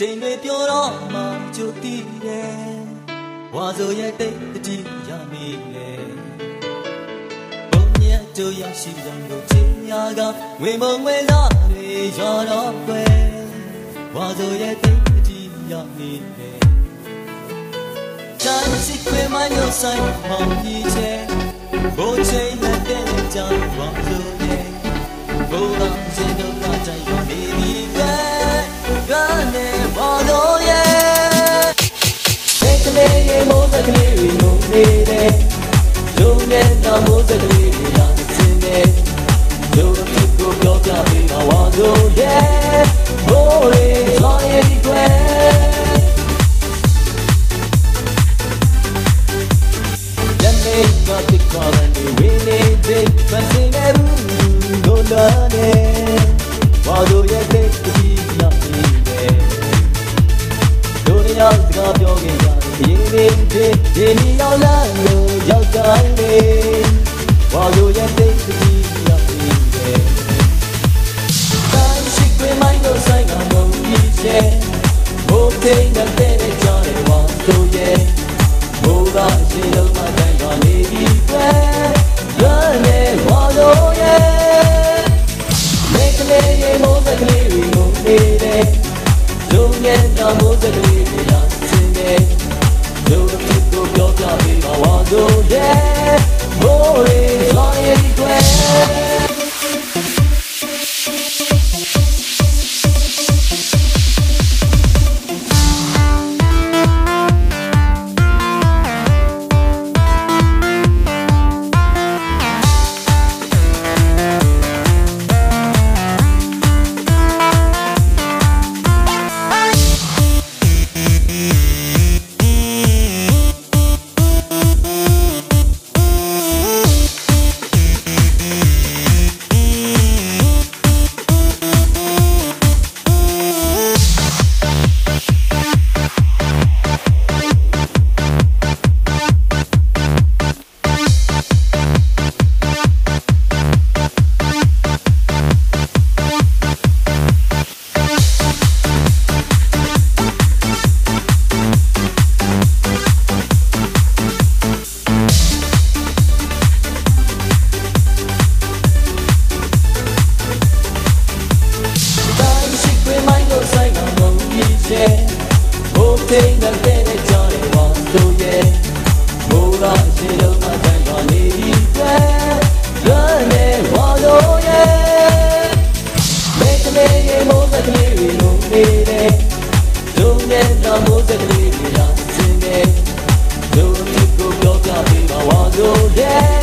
ချိန်တွေပြောတော့မှကြိုတည်တယ်ဝါဆိုရဲ့တိတ်တည်းရမိလေဘုံမြတ်တို့ရရှိကြလို့ချင်းညာကဝေမုံဝေလာတွေရောတော့ွယ်ဝါဆိုရဲ့တိတ်တည်းရမိလေချမ်းစီခွေမညိုဆိုင်မောင်ကြီးချဲဘုံချိန်နဲ့တဲ့ကြောင်ဝါဆိုရဲ့ဘုံတော်စင်တို့ကကြိုက်ရနေပြီကနေဘောလို့ရဲ့စိတ်ကလေးရေမိုးစကလေးတွေငုံနေတယ်လူနဲ့တော့မိုးစကလေးတွေလာစင်းနေလူတို့ကိုပြောပြပြီးတော့ဝါလို့ရဲ့ဘိုးလေးဆောင်းရည်ကွယ်ညနေကတိတ်ကောင်းနေဝင်းနေတဲ့ပန်းစင်နဲ့ဘူးလို့လာနေဝါလို့ရဲ့တိတ်ရောက်စကားပြောခဲ့ကြတယ်ဒီနေ့ရောက်လာလို့ရောက်တိုင်းလေဝါလိုရဲ့တိတ်တည်းရောက်နေတယ်တိုင်းရှိခွေမိုင်းတို့ဆိုင်ကမုံကြီးချဲဘိုးထိန်တဲ့ကြောင်းလေးဝါဆိုရဲ့ဘိုးကရှင်လုံးမတိုင်းကနေပြီးပဲရနေဝါလိုရဲ့မိကလေးရေမိုးစကလေးတွေငုံနေတယ်လူငယ်တော်မိုးစကလေးတွေလာစင်းနေလူတို့ကိုပြောပြပြီးတော့ဝါတို့ရဲ့ဘိုးလေးဆောင်းရည်ကွယ်ဘိုးထိန်တဲ့ကြောင်းလေးဝါဆိုရဲ့ဘိုးကရှင်လုံးမတိုင်းပါနေပြီပဲရနေဝါလို့ရဲ့မိကလေးရေမိုးစကလေးတွေငုံနေတယ်လူနဲ့တော့မိုးစကလေးတွေလာစင်းနေလူကိုပြောပြပြီးတော့ဝါဆိုရဲ့